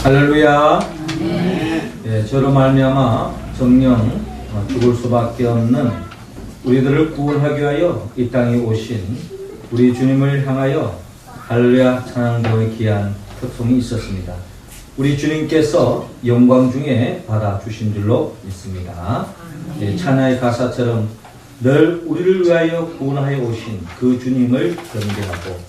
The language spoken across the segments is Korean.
할렐루야. 예, 저로 말미암아 정령 죽을 수밖에 없는 우리들을 구원하기 위하여 이 땅에 오신 우리 주님을 향하여 할렐루야 찬양되의 귀한 특송이 있었습니다. 우리 주님께서 영광 중에 받아주신 줄로 믿습니다. 예, 찬양의 가사처럼 늘 우리를 위하여 구원하여 오신 그 주님을 경배하고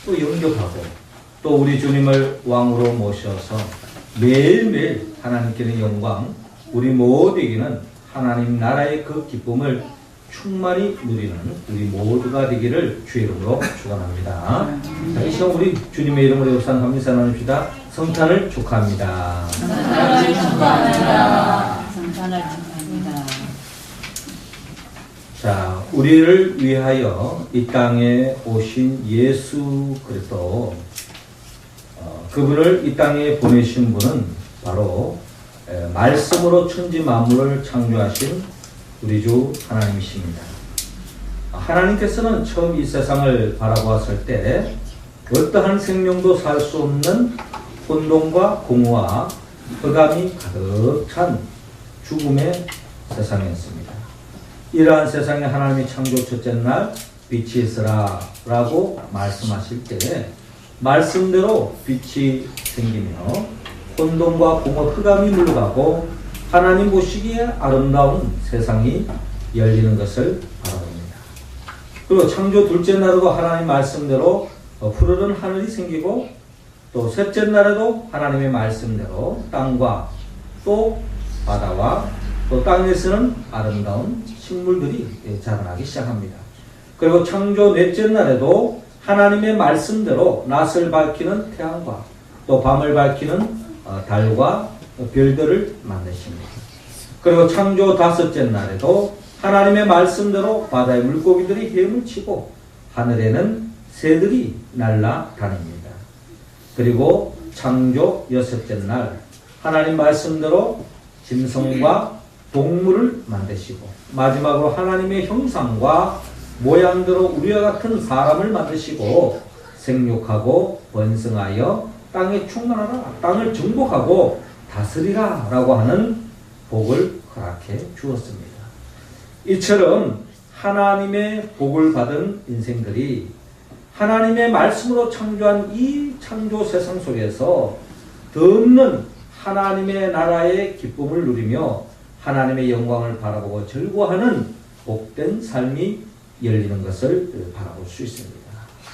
또 영접하고 또 우리 주님을 왕으로 모셔서 매일매일 하나님께는 영광, 우리 모두에게는 하나님 나라의 그 기쁨을 충만히 누리는 우리 모두가 되기를 주의 이름으로 축원합니다. 자, 이 시간 우리 주님의 이름으로 역사한 감사 나눕시다. 성탄을 축하합니다. 성탄을 축하합니다. 성탄을 축하합니다. 자, 우리를 위하여 이 땅에 오신 예수 그리스도, 그분을 이 땅에 보내신 분은 바로 말씀으로 천지 만물을 창조하신 우리 주 하나님이십니다. 하나님께서는 처음 이 세상을 바라보았을 때 어떠한 생명도 살 수 없는 혼돈과 공허와 흑암이 가득 찬 죽음의 세상이었습니다. 이러한 세상에 하나님이 창조 첫째 날 빛이 있으라 라고 말씀하실 때 말씀대로 빛이 생기며 혼돈과 공허 흑암이 물러가고 하나님 보시기에 아름다운 세상이 열리는 것을 바라봅니다. 그리고 창조 둘째 날에도 하나님 말씀대로 푸르른 하늘이 생기고 또 셋째 날에도 하나님의 말씀대로 땅과 또 바다와 또 땅에서는 아름다운 식물들이 자라나기 시작합니다. 그리고 창조 넷째 날에도 하나님의 말씀대로 낮을 밝히는 태양과 또 밤을 밝히는 달과 별들을 만드십니다. 그리고 창조 다섯째 날에도 하나님의 말씀대로 바다의 물고기들이 헤엄을 치고 하늘에는 새들이 날아다닙니다. 그리고 창조 여섯째 날 하나님 말씀대로 짐승과 동물을 만드시고 마지막으로 하나님의 형상과 모양대로 우리와 같은 사람을 만드시고 생육하고 번성하여 땅에 충만하라, 땅을 정복하고 다스리라 라고 하는 복을 허락해 주었습니다. 이처럼 하나님의 복을 받은 인생들이 하나님의 말씀으로 창조한 이 창조 세상 속에서 더 없는 하나님의 나라의 기쁨을 누리며 하나님의 영광을 바라보고 즐거워하는 복된 삶이 열리는 것을 바라볼 수 있습니다.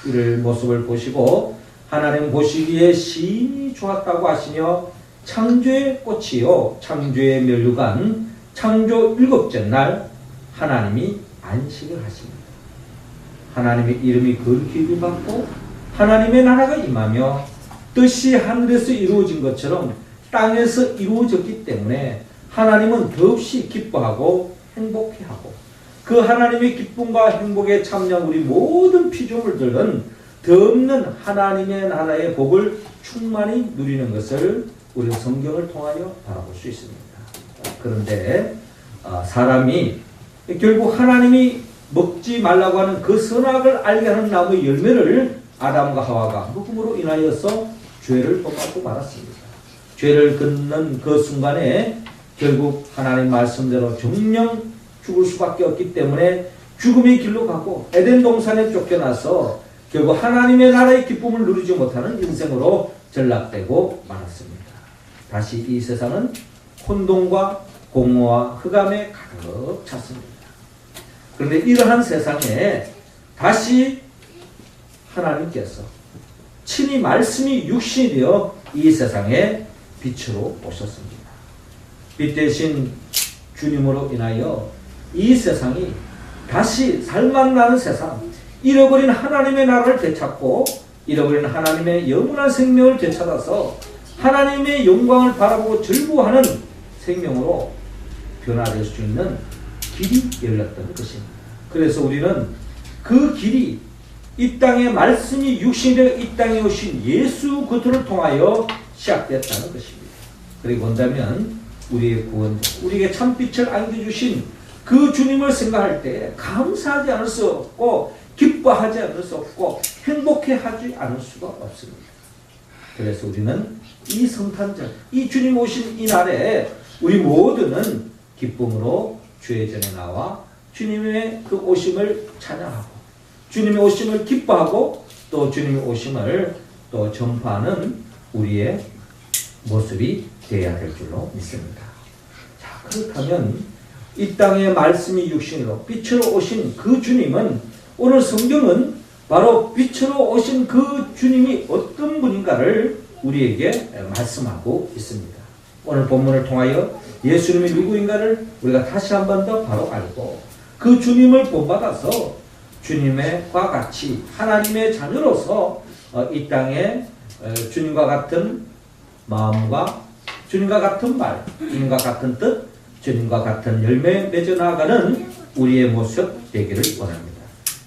이를 모습을 보시고 하나님 보시기에 심히 좋았다고 하시며 창조의 꽃이요 창조의 면류관 창조 일곱째 날 하나님이 안식을 하십니다. 하나님의 이름이 거룩히 받고 하나님의 나라가 임하며 뜻이 하늘에서 이루어진 것처럼 땅에서 이루어졌기 때문에 하나님은 더없이 기뻐하고 행복해하고 그 하나님의 기쁨과 행복에 참여한 우리 모든 피조물들은 더 없는 하나님의 나라의 복을 충만히 누리는 것을 우리 성경을 통하여 바라볼 수 있습니다. 그런데 사람이 결국 하나님이 먹지 말라고 하는 그 선악을 알게 하는 나무의 열매를 아담과 하와가 먹음으로 인하여서 죄를 범하고 말았습니다. 죄를 긋는 그 순간에 결국 하나님 말씀대로 정령 죽을 수밖에 없기 때문에 죽음의 길로 가고 에덴 동산에 쫓겨나서 결국 하나님의 나라의 기쁨을 누리지 못하는 인생으로 전락되고 말았습니다. 다시 이 세상은 혼돈과 공허와 흑암에 가득 찼습니다. 그런데 이러한 세상에 다시 하나님께서 친히 말씀이 육신이 되어 이 세상에 빛으로 오셨습니다. 빛 대신 주님으로 인하여 이 세상이 다시 살맛나는 세상, 잃어버린 하나님의 나라를 되찾고 잃어버린 하나님의 영원한 생명을 되찾아서 하나님의 영광을 바라보고 즐거워하는 생명으로 변화될 수 있는 길이 열렸던 것입니다. 그래서 우리는 그 길이 이 땅에 말씀이 육신이 되어 이 땅에 오신 예수 그리스도를 통하여 시작됐다는 것입니다. 그리고 본다면 우리의 구원자, 우리에게 참빛을 안겨주신 그 주님을 생각할 때 감사하지 않을 수 없고 기뻐하지 않을 수 없고 행복해하지 않을 수가 없습니다. 그래서 우리는 이 성탄절, 이 주님 오신 이 날에 우리 모두는 기쁨으로 주의 전에 나와 주님의 그 오심을 찬양하고 주님의 오심을 기뻐하고 또 주님의 오심을 또 전파하는 우리의 모습이 되어야 될 줄로 믿습니다. 자, 그렇다면 이 땅에 말씀이 육신으로 빛으로 오신 그 주님은 오늘 성경은 바로 빛으로 오신 그 주님이 어떤 분인가를 우리에게 말씀하고 있습니다. 오늘 본문을 통하여 예수님이 누구인가를 우리가 다시 한 번 더 바로 알고 그 주님을 본받아서 주님과 같이 하나님의 자녀로서 이 땅에 주님과 같은 마음과 주님과 같은 말, 주님과 같은 뜻, 주님과 같은 열매 맺어 나가는 우리의 모습 되기를 원합니다.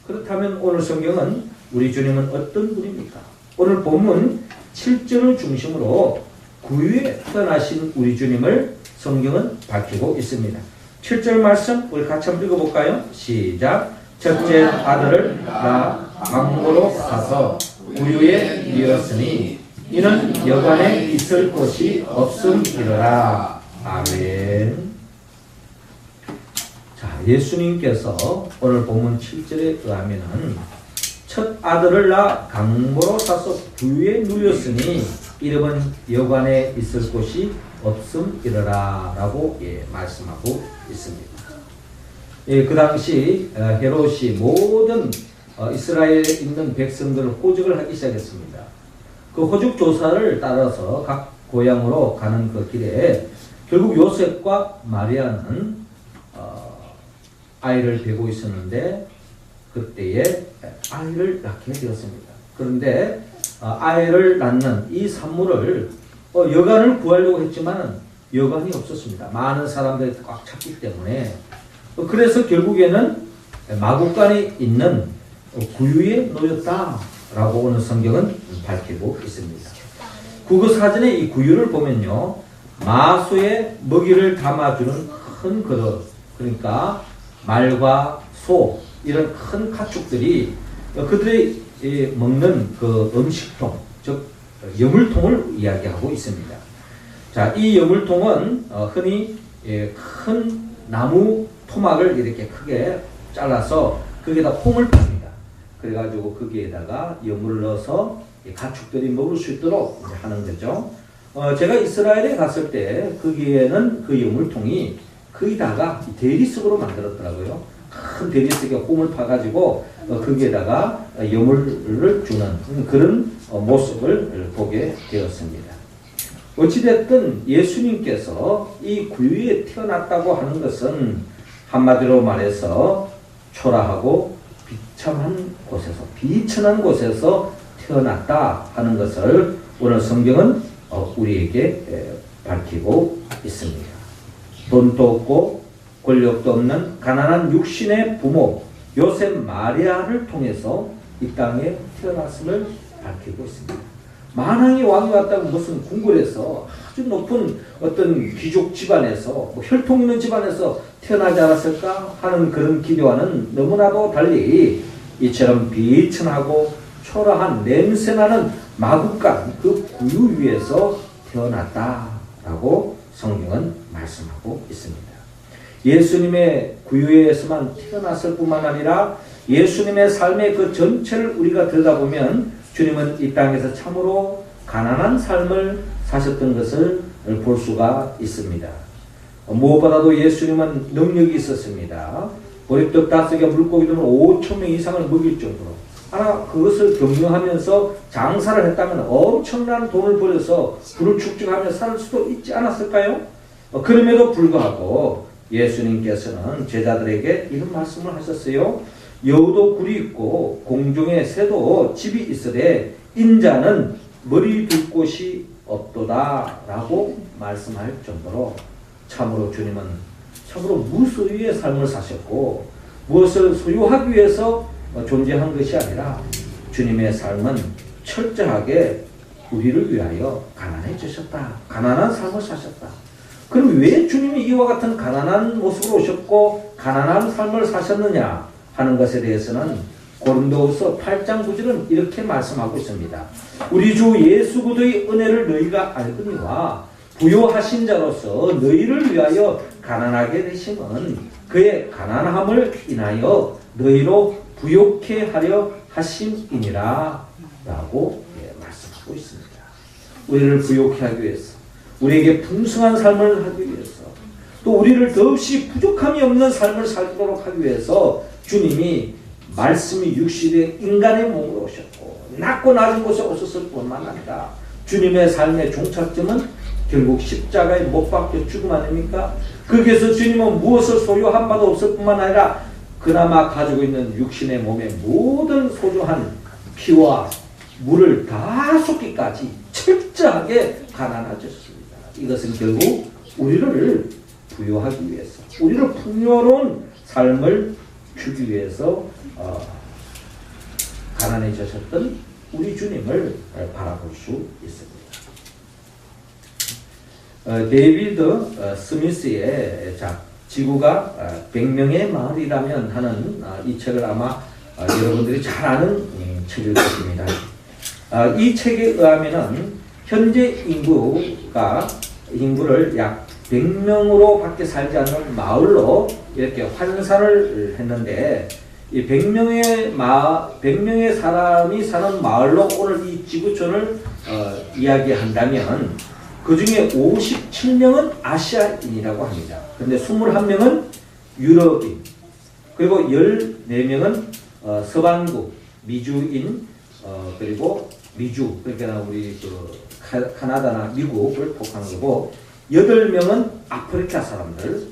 그렇다면 오늘 성경은 우리 주님은 어떤 분입니까? 오늘 본문 7절을 중심으로 구유에 태어나신 우리 주님을 성경은 밝히고 있습니다. 7절 말씀 우리 같이 한번 읽어볼까요? 시작. 첫째 아들을 나 강모로 사서 구유에 이었으니 이는 여관에 있을 곳이 없음이로라. 아멘. 자, 예수님께서 오늘 본문 7절에 의하면은 첫 아들을 낳아 강모로 사서 구유에 누렸으니 이름은 여관에 있을 곳이 없음이로라 라고 말씀하고 있습니다. 그 당시 헤롯이 모든 이스라엘에 있는 백성들을 호적을 하기 시작했습니다. 그 호적 조사를 따라서 각 고향으로 가는 그 길에 결국 요셉과 마리아는 아이를 베고 있었는데 그때에 아이를 낳게 되었습니다. 그런데 아이를 낳는 이 산모를 여관을 구하려고 했지만 여관이 없었습니다. 많은 사람들이 꽉 찼기 때문에. 그래서 결국에는 마국간에 있는 구유에 놓였다라고 오늘 성경은 밝히고 있습니다. 국어사전에 이 구유를 보면요, 마소에 먹이를 담아주는 큰 그릇, 그러니까 말과 소 이런 큰 가축들이 그들이 먹는 그 음식통, 즉 여물통을 이야기하고 있습니다. 자, 이 여물통은 흔히 큰 나무 토막을 이렇게 크게 잘라서 거기에다 홈을 팝니다. 그래가지고 거기에다가 여물을 넣어서 가축들이 먹을 수 있도록 하는 거죠. 제가 이스라엘에 갔을 때 거기에는 그 여물통이 거의 다가 대리석으로 만들었더라고요. 큰 대리석에 홈을 파가지고 거기에다가 여물을 주는 그런 모습을 보게 되었습니다. 어찌됐든 예수님께서 이 구유에 태어났다고 하는 것은 한마디로 말해서 초라하고 비참한 곳에서, 비천한 곳에서 태어났다 하는 것을 오늘 성경은 우리에게 밝히고 있습니다. 돈도 없고 권력도 없는 가난한 육신의 부모 요셉 마리아를 통해서 이 땅에 태어났음을 밝히고 있습니다. 만왕의 왕이 왔다고 무슨 궁궐에서 아주 높은 어떤 귀족 집안에서 혈통 있는 집안에서 태어나지 않았을까 하는 그런 기대와는 너무나도 달리 이처럼 비천하고 초라한 냄새나는 마국간 그 구유 위에서 태어났다라고 성경은 말씀하고 있습니다. 예수님의 구유에서만 태어났을 뿐만 아니라 예수님의 삶의 그 전체를 우리가 들여다보면 주님은 이 땅에서 참으로 가난한 삶을 사셨던 것을 볼 수가 있습니다. 무엇보다도 예수님은 능력이 있었습니다. 보리떡 5개 물고기 등을 5,000명 이상을 먹일 정도로 하나 그것을 경영하면서 장사를 했다면 엄청난 돈을 벌여서 불을 축적하며 살 수도 있지 않았을까요? 그럼에도 불구하고 예수님께서는 제자들에게 이런 말씀을 하셨어요. 여우도 굴이 있고 공중에 새도 집이 있으되 인자는 머리 둘 곳이 없도다 라고 말씀할 정도로 참으로 주님은 참으로 무소유의 삶을 사셨고 무엇을 소유하기 위해서 존재한 것이 아니라 주님의 삶은 철저하게 우리를 위하여 가난해지셨다. 가난한 삶을 사셨다. 그럼 왜 주님이 이와 같은 가난한 모습으로 오셨고 가난한 삶을 사셨느냐 하는 것에 대해서는 고린도후서 8장 9절은 이렇게 말씀하고 있습니다. 우리 주 예수 그리스도의 은혜를 너희가 알거니와 부요하신 자로서 너희를 위하여 가난하게 되심은 그의 가난함을 인하여 너희로 부요케 하려 하심이니라 라고 말씀하고 있습니다. 우리를 부요케 하기 위해서, 우리에게 풍성한 삶을 하기 위해서, 또 우리를 더없이 부족함이 없는 삶을 살도록 하기 위해서 주님이 말씀이 육신의 인간의 몸으로 오셨고 낮고 낮은 곳에 오셨을 뿐만 아니라 주님의 삶의 종착점은 결국 십자가에 못 박혀 죽음 아닙니까? 거기에서 주님은 무엇을 소유한 바도 없을 뿐만 아니라 그나마 가지고 있는 육신의 몸의 모든 소중한 피와 물을 다 쏟기까지 철저하게 가난하셨습니다. 이것은 결국 우리를 부유하기 위해서, 우리를 풍요로운 삶을 주기 위해서 가난해지셨던 우리 주님을 바라볼 수 있습니다. 데이비드 스미스의 지구가 100명의 마을이라면 하는 이 책을 아마 여러분들이 잘 아는 책일 것입니다. 이 책에 의하면은 현재 인구를 약 100명으로 밖에 살지 않는 마을로 이렇게 환산을 했는데 이 100명의 사람이 사는 마을로 오늘 이 지구촌을 이야기한다면 그 중에 57명은 아시아인이라고 합니다. 그런데 21명은 유럽인, 그리고 14명은 서방국, 미주인, 그리고 미주, 그러니까 우리 카나다나 미국을 포함하는 거고, 8명은 아프리카 사람들,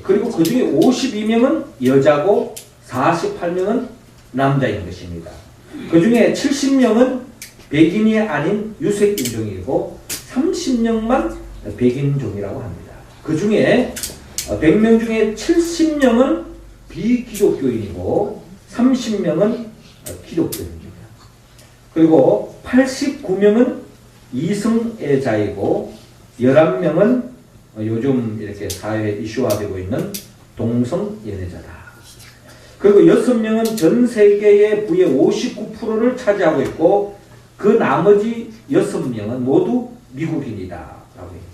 그리고 그 중에 52명은 여자고 48명은 남자인 것입니다. 그 중에 70명은 백인이 아닌 유색인종이고 30명만 백인종이라고 합니다. 그 중에 100명 중에 70명은 비기독교인이고 30명은 기독교인입니다. 그리고 89명은 이성애자이고 11명은 요즘 이렇게 사회에 이슈화되고 있는 동성연애자다. 그리고 6명은 전 세계의 부의 59%를 차지하고 있고 그 나머지 6명은 모두 미국인이다 라고 합니다.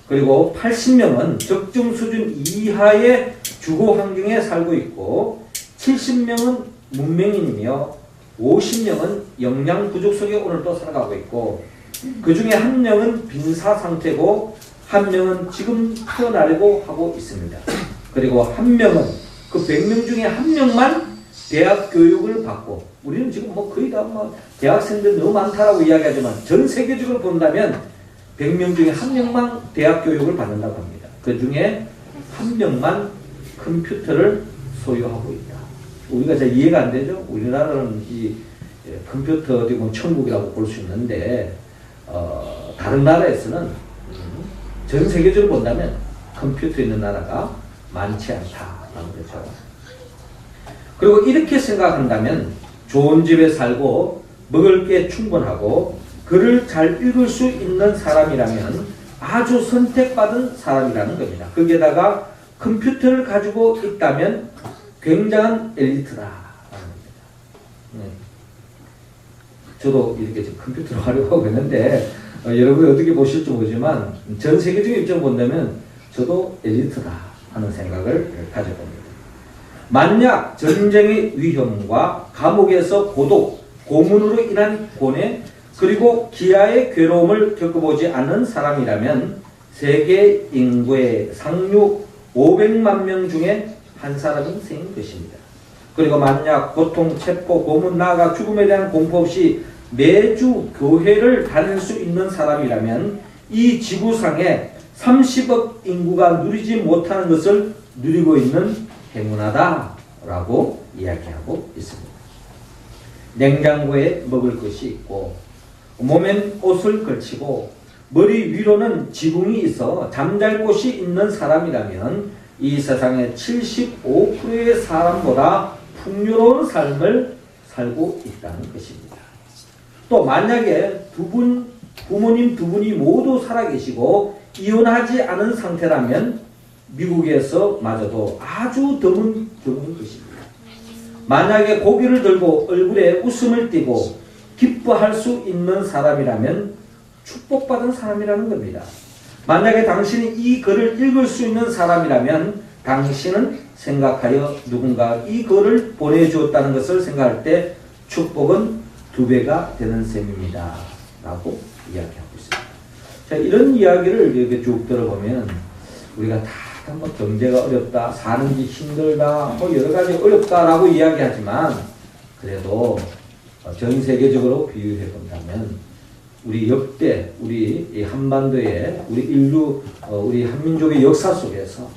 그리고 80명은 적정 수준 이하의 주거 환경에 살고 있고 70명은 문명인이며 50명은 영양 부족 속에 오늘도 살아가고 있고 그 중에 1명은 빈사 상태고 1명은 지금 태어나려고 하고 있습니다. 그리고 1명은 그 100명 중에 1명만 대학 교육을 받고, 우리는 지금 거의 다 대학생들 너무 많다라고 이야기하지만 전 세계적으로 본다면 100명 중에 1명만 대학 교육을 받는다고 합니다. 그 중에 1명만 컴퓨터를 소유하고 있다. 우리가 잘 이해가 안 되죠? 우리나라는 이 컴퓨터 어디 보면 천국이라고 볼 수 있는데 다른 나라에서는 전 세계적으로 본다면 컴퓨터 있는 나라가 많지 않다라는 거죠. 그리고 이렇게 생각한다면 좋은 집에 살고 먹을 게 충분하고 글을 잘 읽을 수 있는 사람이라면 아주 선택받은 사람이라는 겁니다. 거기에다가 컴퓨터를 가지고 있다면 굉장한 엘리트다라는 겁니다. 저도 이렇게 지금 컴퓨터로 하려고 하고 있는데 여러분이 어떻게 보실지 모르지만 전 세계적인 입장을 본다면 저도 엘리트다 하는 생각을 가져봅니다. 만약 전쟁의 위험과 감옥에서 고독, 고문으로 인한 고뇌, 그리고 기아의 괴로움을 겪어보지 않은 사람이라면 세계 인구의 상류 500만 명 중에 한 사람이 생긴 것입니다. 그리고 만약 고통, 체포, 고문, 나아가 죽음에 대한 공포 없이 매주 교회를 다닐 수 있는 사람이라면 이 지구상에 30억 인구가 누리지 못하는 것을 누리고 있는 행운하다라고 이야기하고 있습니다. 냉장고에 먹을 것이 있고 몸엔 옷을 걸치고 머리 위로는 지붕이 있어 잠잘 곳이 있는 사람이라면 이 세상의 75%의 사람보다 풍요로운 삶을 살고 있다는 것입니다. 또 만약에 부모님 두 분이 모두 살아계시고 이혼하지 않은 상태라면 미국에서 마저도 아주 드문 것입니다. 만약에 고개를 들고 얼굴에 웃음을 띠고 기뻐할 수 있는 사람이라면 축복받은 사람이라는 겁니다. 만약에 당신이 이 글을 읽을 수 있는 사람이라면 당신은 생각하여 누군가 이 글을 보내주었다는 것을 생각할 때 축복은 2배가 되는 셈입니다. 라고 이야기하고 있습니다. 자, 이런 이야기를 이렇게 쭉 들어보면 우리가 다 뭐 경제가 어렵다, 사는 게 힘들다, 뭐 여러 가지 어렵다라고 이야기하지만 그래도 전 세계적으로 비유해 본다면 우리 역대 우리 이 한반도의 우리 인류 우리 한민족의 역사 속에서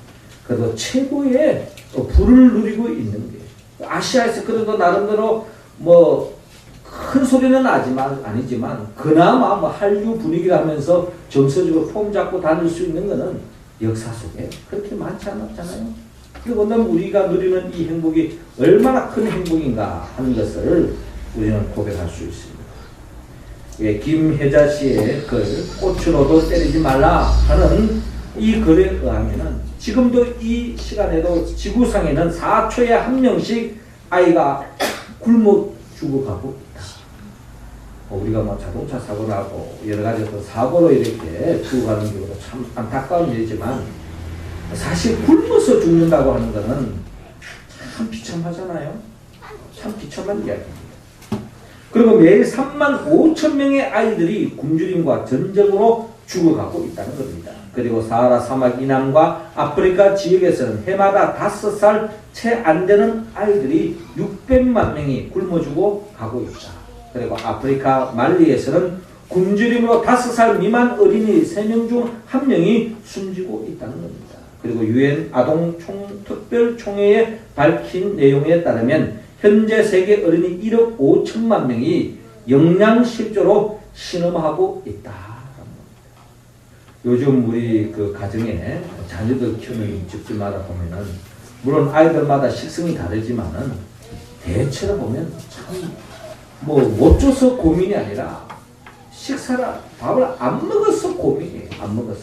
그래도 최고의 부를 누리고 있는 게 아시아에서 그래도 나름대로 뭐 큰 소리는 아니지만 그나마 뭐 한류 분위기라면서 정서적으로 폼 잡고 다닐 수 있는 것은 역사 속에 그렇게 많지 않았잖아요. 그리고 우리가 누리는 이 행복이 얼마나 큰 행복인가 하는 것을 우리는 고백할 수 있습니다. 예, 김혜자 씨의 글 꽃으로도 때리지 말라 하는 이 글에 의하면은 지금도 이 시간에도 지구상에는 4초에 1명씩 아이가 굶어 죽어가고 있다. 우리가 뭐 자동차 사고 나고 여러 가지 어떤 사고로 이렇게 죽어가는 경우도 참 안타까운 일이지만 사실 굶어서 죽는다고 하는 것은 참 비참하잖아요. 참 비참한 이야기입니다. 그리고 매일 3만 5천 명의 아이들이 굶주림과 전쟁으로 죽어가고 있다는 겁니다. 그리고 사하라 사막 이남과 아프리카 지역에서는 해마다 5살 채 안 되는 아이들이 600만 명이 굶어 죽어 가고 있다. 그리고 아프리카 말리에서는 굶주림으로 5살 미만 어린이 3명 중 1명이 숨지고 있다는 겁니다. 그리고 유엔 아동 특별총회에 밝힌 내용에 따르면 현재 세계 어린이 1억 5천만 명이 영양실조로 신음하고 있다. 요즘 우리 그 가정에 자녀들 키우는 집들마다 보면은 물론 아이들마다 식성이 다르지만은 대체로 보면 참 뭐 못 줘서 고민이 아니라 식사를 밥을 안 먹어서 고민이에요. 안 먹어서.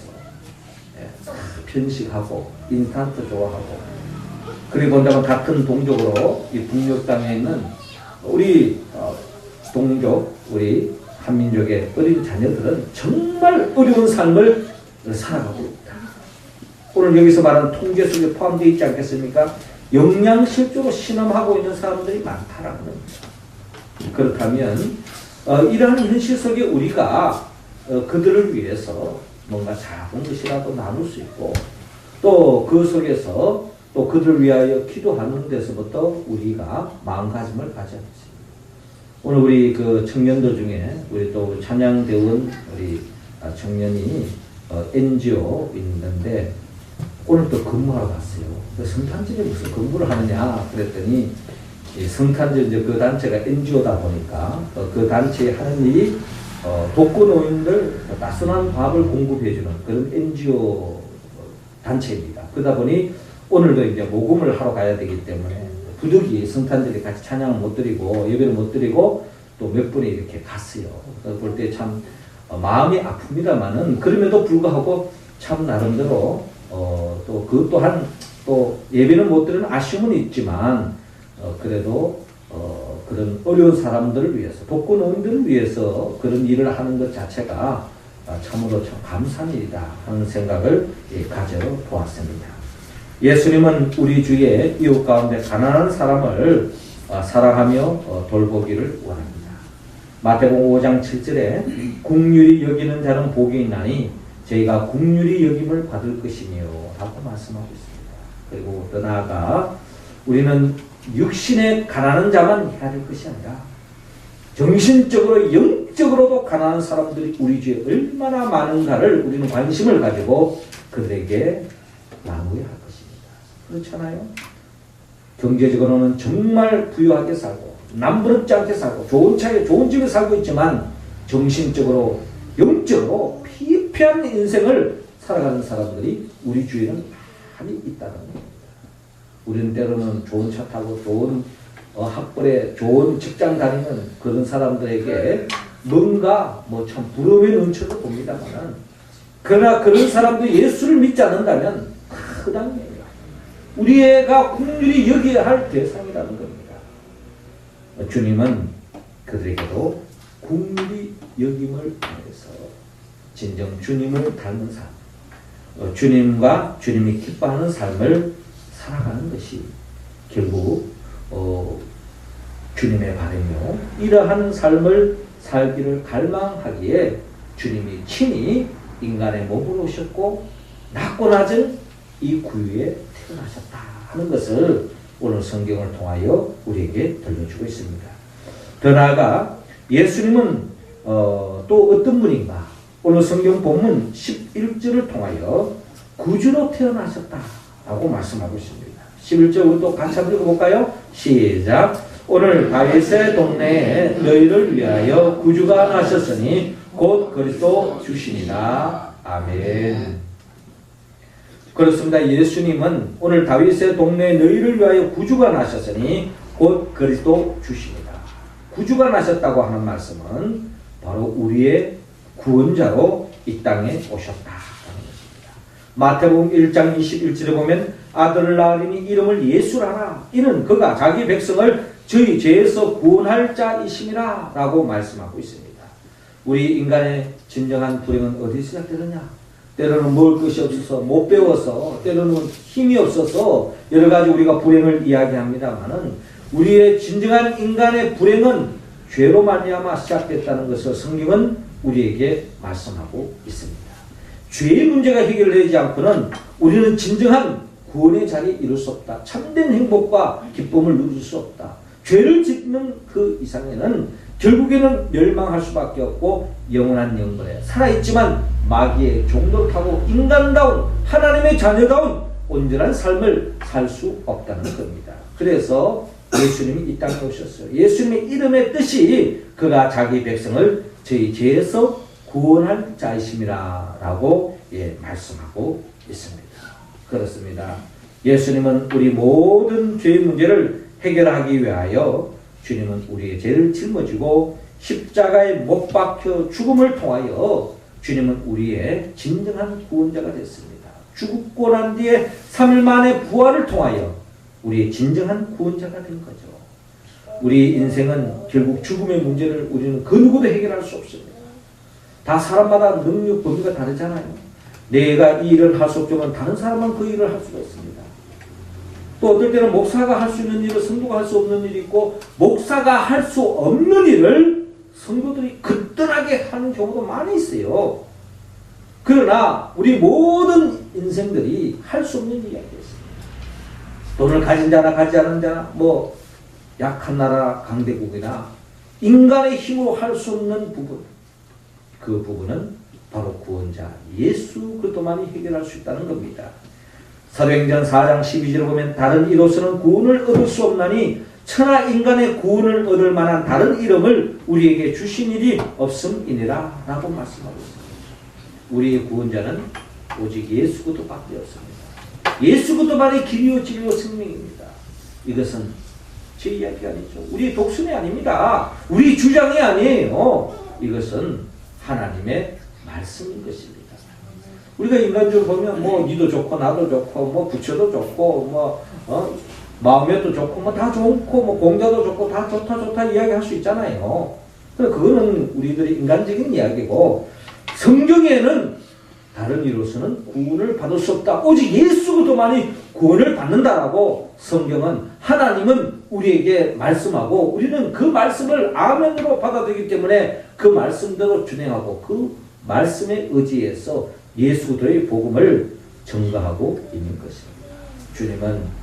예, 편식하고 인스턴트 좋아하고 그리고 같은 동족으로 이 북녘 땅에 있는 우리 동족 우리 한민족의 어린 자녀들은 정말 어려운 삶을 살아가고 있다. 오늘 여기서 말하는 통계 속에 포함되어 있지 않겠습니까? 영양실조로 신음하고 있는 사람들이 많다라는 겁니다. 그렇다면 이러한 현실 속에 우리가 그들을 위해서 뭔가 작은 것이라도 나눌 수 있고 또 그 속에서 또 그들을 위하여 기도하는 데서부터 우리가 마음가짐을 가져야 됩니다. 오늘 우리 그 청년들 중에 우리 또 찬양대원 우리 청년이 NGO 있는데 오늘 또 근무하러 갔어요. 성탄절에 무슨 근무를 하느냐 그랬더니 성탄절 이제 그 단체가 NGO다 보니까 그 단체에 하는 일이 독거노인들 따뜻한 밥을 공급해주는 그런 NGO 단체입니다. 그러다 보니 오늘도 이제 모금을 하러 가야 되기 때문에 부득이 성탄절에 같이 찬양을 못 드리고 예배를 못 드리고 또 몇 분이 이렇게 갔어요. 볼 때 참 마음이 아픕니다만은 그럼에도 불구하고 참 나름대로 또 그 또한 또 예배는 못 드리는 아쉬움은 있지만 그래도 그런 어려운 사람들을 위해서 독거노인들을 위해서 그런 일을 하는 것 자체가 참으로 참 감사한 일이다 하는 생각을 가져보았습니다. 예수님은 우리 주위에 이웃 가운데 가난한 사람을 사랑하며 돌보기를 원합니다. 마태복음 5장 7절에 국률이 여기는 자는 복이 있나니 저희가 국률이 여김을 받을 것이며 라고 말씀하고 있습니다. 그리고 더 나아가 우리는 육신에 가난한 자만 해야 될 것이 아니라 정신적으로 영적으로도 가난한 사람들이 우리 주위에 얼마나 많은가를 우리는 관심을 가지고 그들에게 나누어야 할 것입니다. 그렇잖아요. 경제적으로는 정말 부유하게 살고 남부럽지 않게 살고 좋은 차에 좋은 집에 살고 있지만 정신적으로 영적으로 피폐한 인생을 살아가는 사람들이 우리 주위에는 많이 있다는 겁니다. 우리는 때로는 좋은 차 타고 좋은 학벌에 좋은 직장 다니는 그런 사람들에게 뭔가 뭐 참 부러움이 넘쳐도 봅니다만 그러나 그런 사람도 예수를 믿지 않는다면 흑당이에요. 우리가 국률이 여기야 할 대상이라는 겁니다. 주님은 그들에게도 궁리 여김을 통해서 진정 주님을 닮은 삶, 주님과 주님이 기뻐하는 삶을 살아가는 것이 결국 주님의 바람이요, 이러한 삶을 살기를 갈망하기에 주님이 친히 인간의 몸으로 오셨고 낮고 낮은 이 구유에 태어나셨다 하는 것을 오늘 성경을 통하여 우리에게 들려주고 있습니다. 더 나아가 예수님은 또 어떤 분인가? 오늘 성경 본문 11절을 통하여 구주로 태어나셨다라고 말씀하고 있습니다. 11절부터 같이 한번 읽어볼까요? 시작. 오늘 다윗의 동네에 너희를 위하여 구주가 나셨으니 곧 그리스도 주시니라. 아멘. 그렇습니다. 예수님은 오늘 다윗의 동네에 너희를 위하여 구주가 나셨으니 곧 그리스도 주시니라. 구주가 나셨다고 하는 말씀은 바로 우리의 구원자로 이 땅에 오셨다라는 것입니다. 마태복음 1장 21절에 보면 아들을 낳으리니 이름을 예수라라. 이는 그가 자기 백성을 저희 죄에서 구원할 자이심이라 라고 말씀하고 있습니다. 우리 인간의 진정한 불행은 어디서 시작되느냐? 때로는 먹을 것이 없어서 못 배워서, 때로는 힘이 없어서 여러 가지 우리가 불행을 이야기합니다만은 우리의 진정한 인간의 불행은 죄로 말미암아 시작됐다는 것을 성경은 우리에게 말씀하고 있습니다. 죄의 문제가 해결되지 않고는 우리는 진정한 구원의 자리에 이룰 수 없다. 참된 행복과 기쁨을 누릴 수 없다. 죄를 짓는 그 이상에는 결국에는 멸망할 수밖에 없고 영원한 영벌에 살아있지만 마귀의 종노릇하고 인간다운 하나님의 자녀다운 온전한 삶을 살 수 없다는 겁니다. 그래서 예수님이 이 땅에 오셨어요. 예수님의 이름의 뜻이 그가 자기 백성을 저희 죄에서 구원할 자이심이라 라고 말씀하고 있습니다. 그렇습니다. 예수님은 우리 모든 죄의 문제를 해결하기 위하여 주님은 우리의 죄를 짊어지고 십자가에 못 박혀 죽음을 통하여 주님은 우리의 진정한 구원자가 됐습니다. 죽고 난 뒤에 3일 만에 부활을 통하여 우리의 진정한 구원자가 된 거죠. 우리 인생은 결국 죽음의 문제를 우리는 그 누구도 해결할 수 없습니다. 다 사람마다 능력 범위가 다르잖아요. 내가 이 일을 할 수 없지만 다른 사람은 그 일을 할 수가 있습니다. 또 어떨 때는 목사가 할 수 있는 일을 성도가 할 수 없는 일이 있고, 목사가 할 수 없는 일을 성도들이 거뜬하게 하는 경우도 많이 있어요. 그러나 우리 모든 인생들이 할 수 없는 이야기였습니다. 돈을 가진 자나 가지 않은 자나 뭐 약한 나라 강대국이나 인간의 힘으로 할 수 없는 부분, 그 부분은 바로 구원자 예수 그리스도만이 해결할 수 있다는 겁니다. 사도행전 4장 12절을 보면 다른 이로서는 구원을 얻을 수 없나니 천하 인간의 구원을 얻을 만한 다른 이름을 우리에게 주신 일이 없음이니라 라고 말씀하고 있습니다. 우리의 구원자는 오직 예수 그리스도밖에 없습니다. 예수 그리스도만이 길이요 진리요 생명입니다. 이것은 제 이야기가 아니죠. 우리 독순이 아닙니다. 우리 주장이 아니에요. 이것은 하나님의 말씀인 것입니다. 우리가 인간적으로 보면 뭐 니도 좋고 나도 좋고 뭐 부처도 좋고 뭐 마음에도 좋고 뭐 다 좋고 뭐 공자도 좋고 다 좋다 이야기할 수 있잖아요. 그거는 우리들의 인간적인 이야기고, 성경에는 다른 이로서는 구원을 받을 수 없다. 오직 예수 그리스도만이 구원을 받는다라고 성경은, 하나님은 우리에게 말씀하고 우리는 그 말씀을 아멘으로 받아들이기 때문에 그 말씀대로 준행하고 그 말씀에 의지해서 예수 그리스도의 복음을 전가하고 있는 것입니다. 주님은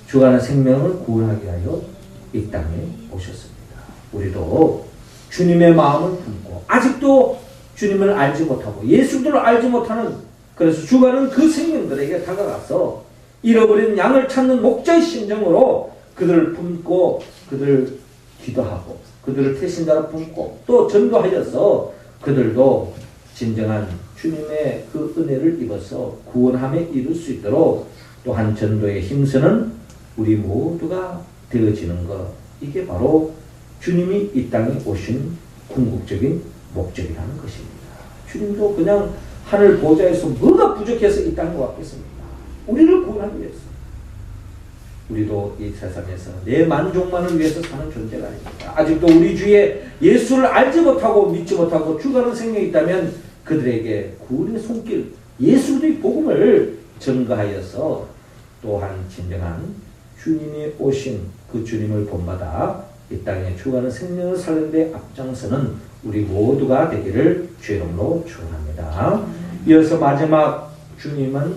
죽어가는 생명을 구원하기 위하여 이 땅에 오셨습니다. 우리도 주님의 마음을 품고 아직도 주님을 알지 못하고 예수를 알지 못하는, 그래서 죽어가는 그 생명들에게 다가가서 잃어버린 양을 찾는 목자의 심정으로 그들을 품고 그들을 기도하고 그들을 태신자로 품고 또 전도하여서 그들도 진정한 주님의 그 은혜를 입어서 구원함에 이룰 수 있도록 또한 전도에 힘쓰는 우리 모두가 되어지는 것, 이게 바로 주님이 이 땅에 오신 궁극적인 목적이라는 것입니다. 주님도 그냥 하늘 보좌에서 뭐가 부족해서 이 땅에 왔겠습니까? 우리를 구원하기 위해서. 우리도 이 세상에서 내 만족만을 위해서 사는 존재가 아닙니다. 아직도 우리 주위에 예수를 알지 못하고 믿지 못하고 죽어가는 생명이 있다면 그들에게 구원의 손길, 예수 그리스도의 복음을 전가하여서 또한 진정한 주님이 오신 그 주님을 본받아 이 땅에 죽어가는 생명을 살리는 데 앞장서는 우리 모두가 되기를 주의 이름으로 축원합니다. 이어서 마지막 주님은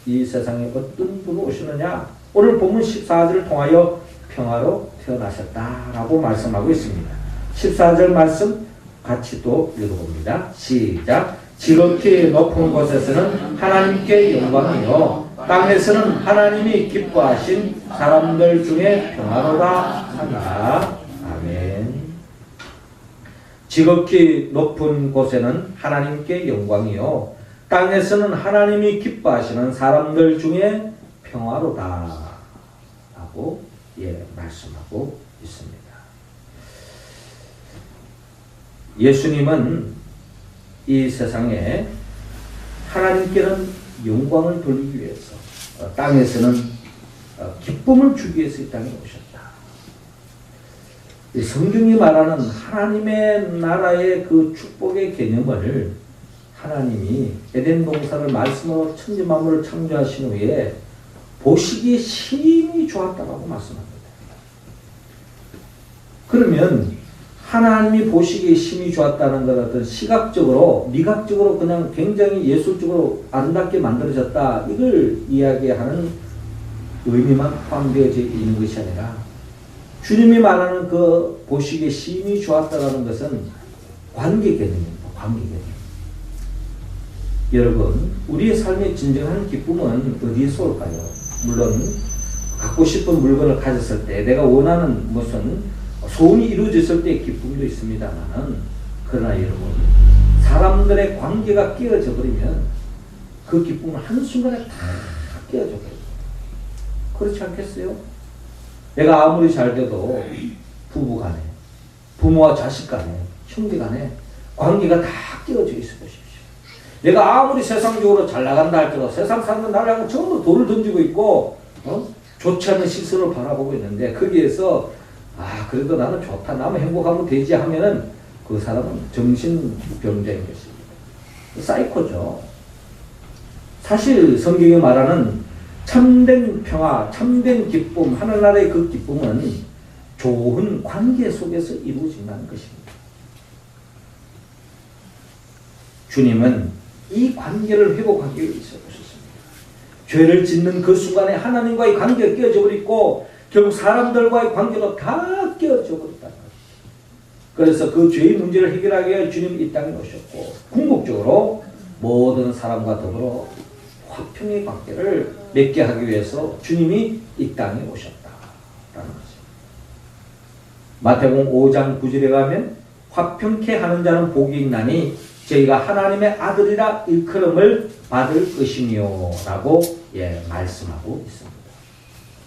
이 세상에 어떤 분으로 오시느냐? 오늘 본문 14절을 통하여 평화로 태어나셨다라고 말씀하고 있습니다. 14절 말씀 같이 또 읽어봅니다. 시작. 지극히 높은 곳에서는 하나님께 영광이요 땅에서는 하나님이 기뻐하신 사람들 중에 평화로다 하니라. 아멘. 지극히 높은 곳에는 하나님께 영광이요 땅에서는 하나님이 기뻐하시는 사람들 중에 평화로다 라고 말씀하고 있습니다. 예수님은 이 세상에 하나님께는 영광을 돌리기 위해서 땅에서는 기쁨을 주기 위해서 이 땅에 오셨다. 이 성경이 말하는 하나님의 나라의 그 축복의 개념을 하나님이 에덴 동산을 말씀으로 천지 만물을 창조하신 후에 보시기에 심히 좋았다고 말씀합니다. 그러면 하나님이 보시기에 심히 좋았다는 것 어떤 시각적으로 미각적으로 그냥 굉장히 예술적으로 아름답게 만들어졌다 이걸 이야기하는 의미만 포함되어져 있는 것이 아니라 주님이 말하는 그 보시기에 심히 좋았다는 것은 관계 개념입니다. 관계 개념. 여러분 우리의 삶의 진정한 기쁨은 어디에서 올까요? 물론 갖고 싶은 물건을 가졌을 때 내가 원하는 무슨 소원이 이루어졌을 때의 기쁨도 있습니다만 그러나 여러분 사람들의 관계가 깨어져 버리면 그 기쁨은 한순간에 다 깨어져 버려요. 그렇지 않겠어요? 내가 아무리 잘 돼도 부부 간에 부모와 자식 간에 형제 간에 관계가 다 깨어져 있어 보십시오. 내가 아무리 세상적으로 잘 나간다 할지라도 세상 사람들 나를 향해 전부 돌을 던지고 있고 좋지 않은 시선을 바라보고 있는데 거기에서 그래도 나는 좋다 나만 행복하면 되지 하면은 그 사람은 정신병자인 것입니다. 사이코죠. 사실 성경이 말하는 참된 평화, 참된 기쁨, 하늘나라의 그 기쁨은 좋은 관계 속에서 이루어진다는 것입니다. 주님은 이 관계를 회복하기 위해서 오셨습니다. 죄를 짓는 그 순간에 하나님과의 관계가 깨어져 버리고 결국 사람들과의 관계도 다 깨어져 버렸다는 것이죠. 그래서 그 죄의 문제를 해결하기 위해 주님이 이 땅에 오셨고 궁극적으로 모든 사람과 더불어 화평의 관계를 맺게 하기 위해서 주님이 이 땅에 오셨다라는 거죠. 마태복음 5장 9절에 가면 화평케 하는 자는 복이 있나니 저희가 하나님의 아들이라 일컬음을 받을 것이며 라고 말씀하고 있습니다.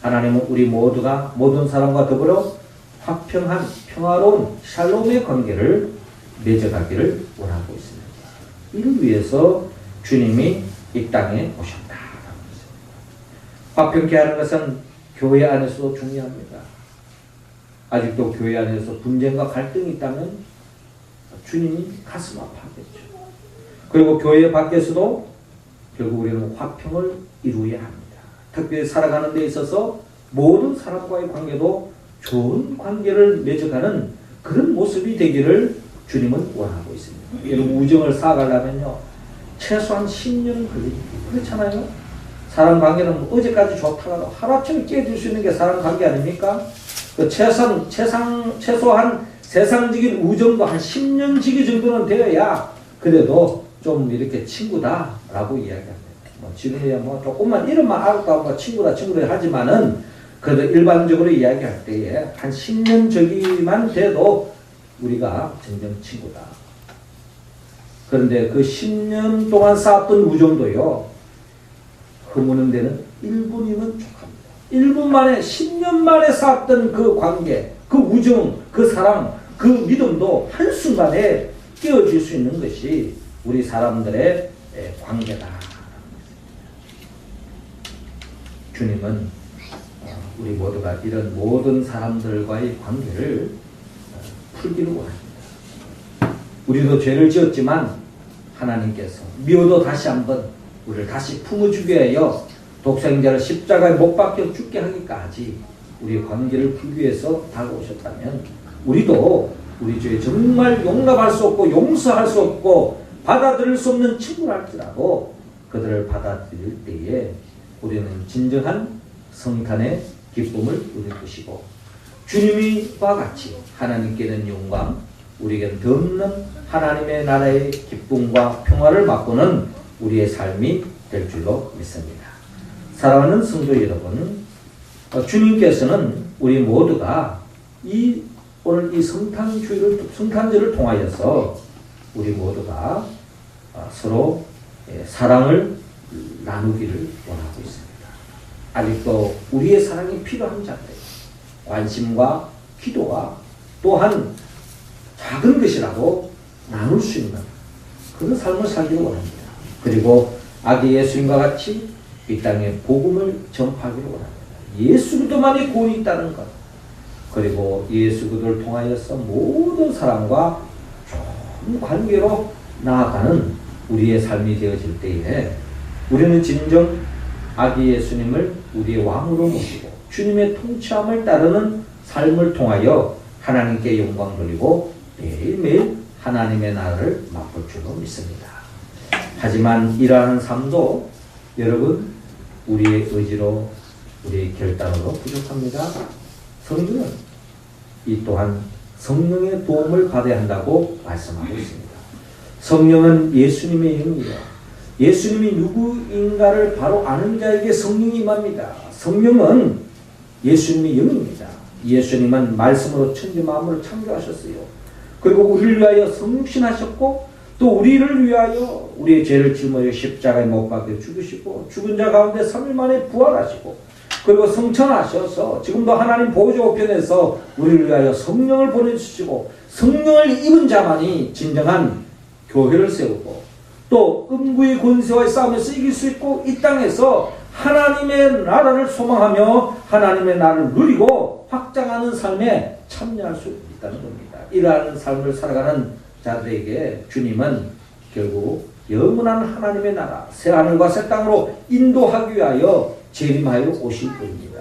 하나님은 우리 모두가 모든 사람과 더불어 화평한 평화로운 샬롬의 관계를 맺어가기를 원하고 있습니다. 이를 위해서 주님이 이 땅에 오셨다라는 것입니다. 화평케 하는 것은 교회 안에서도 중요합니다. 아직도 교회 안에서 분쟁과 갈등이 있다면 주님이 가슴 아파하겠죠. 그리고 교회 밖에서도 결국 우리는 화평을 이루어야 합니다. 특별히 살아가는 데 있어서 모든 사람과의 관계도 좋은 관계를 맺어가는 그런 모습이 되기를 주님은 원하고 있습니다. 여러분 우정을 쌓아가려면요 최소한 10년은 걸립니다. 그렇잖아요? 사람 관계는 어제까지 좋다가도 하루아침에 깨질 수 있는 게 사람 관계 아닙니까? 그 최소한 세상적인 우정도 한 10년 지기 정도는 되어야 그래도 좀 이렇게 친구다라고 이야기합니다. 지금이야 조금만 이름만 알고 친구다 하지만은 그래도 일반적으로 이야기할 때에 한 10년 저기만 돼도 우리가 진정 친구다. 그런데 그 10년 동안 쌓았던 우정도요 흐무는 데는 1분이면 족합니다. 1분 만에 10년 만에 쌓았던 그 관계, 그 우정, 그 사랑, 그 믿음도 한순간에 깨어질 수 있는 것이 우리 사람들의 관계다. 주님은 우리 모두가 이런 모든 사람들과의 관계를 풀기를 원합니다. 우리도 죄를 지었지만 하나님께서 미워도 다시 한번 우리를 다시 품어주기 위하여 독생자를 십자가에 못 박혀 죽게 하기까지 우리의 관계를 풀기 위해서 다가오셨다면 우리도 우리 죄 정말 용납할 수 없고 용서할 수 없고 받아들일 수 없는 친구랄지라도 그들을 받아들일 때에 우리는 진정한 성탄의 기쁨을 누릴 것이고 주님과 같이 하나님께는 영광, 우리에게는 덤는 하나님의 나라의 기쁨과 평화를 맛보는 우리의 삶이 될 줄로 믿습니다. 사랑하는 성도 여러분, 주님께서는 우리 모두가 오늘 이 성탄절을 통하여서 우리 모두가 서로 사랑을 나누기를 원하고 있습니다. 아직도 우리의 사랑이 필요한 자들, 관심과 기도와 또한 작은 것이라도 나눌 수 있는 그런 삶을 살기를 원합니다. 그리고 아기 예수님과 같이 이 땅에 복음을 전파하기를 원합니다. 예수 그리스도만이 구원이 있다는 것, 그리고 예수 그리스도를 통하여서 모든 사람과 좋은 관계로 나아가는 우리의 삶이 되어질 때에 우리는 진정 아기 예수님을 우리의 왕으로 모시고 주님의 통치함을 따르는 삶을 통하여 하나님께 영광 돌리고 매일매일 하나님의 나라를 맛볼 줄로 믿습니다. 하지만 이러한 삶도 여러분 우리의 의지로 우리의 결단으로 부족합니다. 성경은 이 또한 성령의 도움을 받아야 한다고 말씀하고 있습니다. 성령은 예수님의 영이요 예수님이 누구인가를 바로 아는 자에게 성령이 임합니다. 성령은 예수님의 영입니다. 예수님은 말씀으로 천지 만물을 창조하셨어요. 그리고 우리를 위하여 성육신하셨고 또 우리를 위하여 우리의 죄를 짊어져 십자가에 못 박혀 죽으시고 죽은 자 가운데 3일 만에 부활하시고 그리고 성천하셔서 지금도 하나님 보좌 우편에서 우리를 위하여 성령을 보내주시고 성령을 입은 자만이 진정한 교회를 세우고 또 음부의 권세와의 싸움에서 이길 수 있고 이 땅에서 하나님의 나라를 소망하며 하나님의 나라를 누리고 확장하는 삶에 참여할 수 있다는 겁니다. 이러한 삶을 살아가는 자들에게 주님은 결국 영원한 하나님의 나라 새하늘과 새 땅으로 인도하기 위하여 재림하여 오실 것입니다.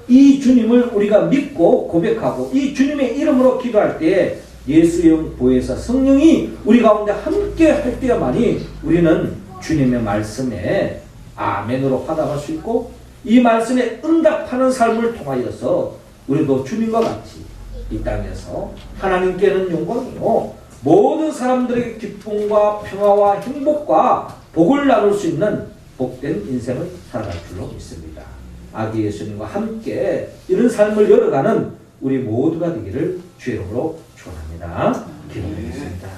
이 주님을 우리가 믿고 고백하고 이 주님의 이름으로 기도할 때 예수의 보혜사 성령이 우리 가운데 함께 할 때야만이 우리는 주님의 말씀에 아멘으로 화답할 수 있고 이 말씀에 응답하는 삶을 통하여서 우리도 주님과 같이 이 땅에서 하나님께는 영광이요 모든 사람들에게 기쁨과 평화와 행복과 복을 나눌 수 있는 복된 인생을 살아갈 줄로 믿습니다. 아기 예수님과 함께 이런 삶을 열어가는 우리 모두가 되기를 주의 이름으로 축원합니다. 기도드리겠습니다.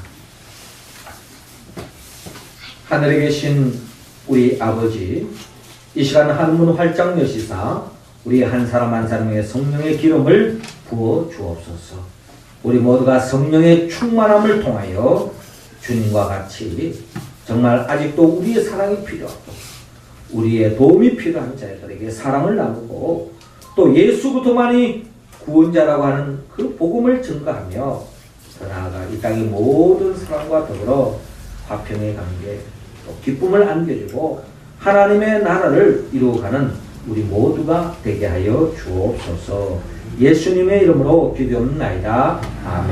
하늘에 계신 우리 아버지, 이 시간 한문 활짝 여시사 우리 한 사람 한 사람에게 성령의 기름을 부어 주옵소서. 우리 모두가 성령의 충만함을 통하여 주님과 같이 정말 아직도 우리의 사랑이 필요하고 우리의 도움이 필요한 자들에게 사랑을 나누고 또 예수 그리스도만이 구원자라고 하는 그 복음을 증거하며 더 나아가 이 땅의 모든 사람과 더불어 화평의 관계 또 기쁨을 안겨주고 하나님의 나라를 이루어가는 우리 모두가 되게 하여 주옵소서. 예수님의 이름으로 기도합나이다. 아멘.